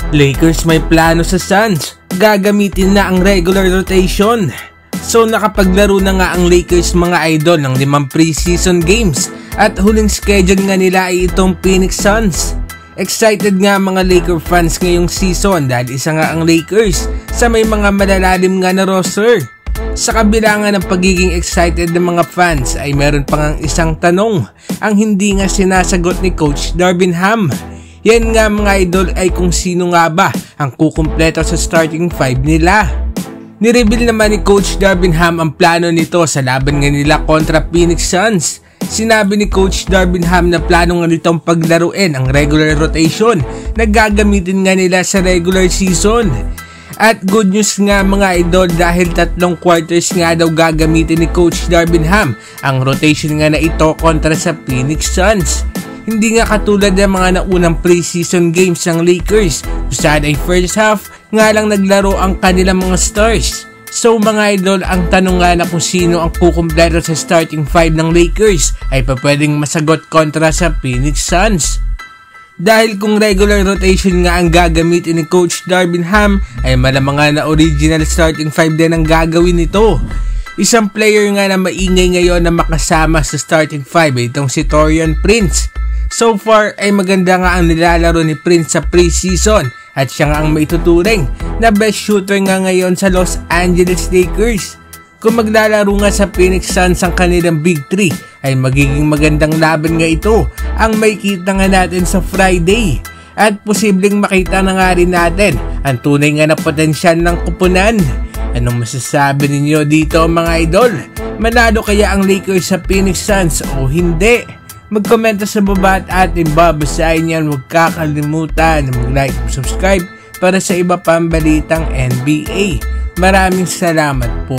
Lakers may plano sa Suns, gagamitin na ang regular rotation. So nakapaglaro na nga ang Lakers mga idol ng 5 preseason games at huling schedule nga nila ay itong Phoenix Suns. Excited nga mga Laker fans ngayong season dahil isa nga ang Lakers sa may mga malalalim nga na roster. Sa kabila nga ng pagiging excited ng mga fans ay meron pa ngang isang tanong ang hindi nga sinasagot ni Coach Darvin Ham. Yan nga mga idol ay kung sino nga ba ang kukumpleto sa starting 5 nila. Nireveal naman ni Coach Darvin Ham ang plano nito sa laban nga nila kontra Phoenix Suns. Sinabi ni Coach Darvin Ham na plano nga nitong paglaruin ang regular rotation na gagamitin nga nila sa regular season. At good news nga mga idol dahil 3 quarters nga daw gagamitin ni Coach Darvin Ham ang rotation nga na ito kontra sa Phoenix Suns. Hindi nga katulad ng mga naunang preseason games ng Lakers kung saan ay first half nga lang naglaro ang kanilang mga stars. So mga idol, ang tanong nga na kung sino ang kukumpleto sa starting 5 ng Lakers ay pwedeng masagot kontra sa Phoenix Suns. Dahil kung regular rotation nga ang gagamitin ni Coach Darvin Ham ay malamang nga na original starting 5 din ang gagawin nito. Isang player nga na maingay ngayon na makasama sa starting 5 ay itong si Taurean Prince. So far ay maganda nga ang nilalaro ni Prince sa preseason at siya nga ang maituturing na best shooter nga ngayon sa Los Angeles Lakers. Kung maglalaro nga sa Phoenix Suns ang kanilang Big 3 ay magiging magandang laban nga ito ang makikita nga natin sa Friday. At posibleng makita na nga rin natin ang tunay nga na potensyal ng kupunan. Anong masasabi ninyo dito mga idol? Manalo kaya ang Lakers sa Phoenix Suns o hindi? Magkomento sa baba at ating babasahin yan. Huwag kakalimutan na mag-like at subscribe para sa iba pang balitang NBA. Maraming salamat po.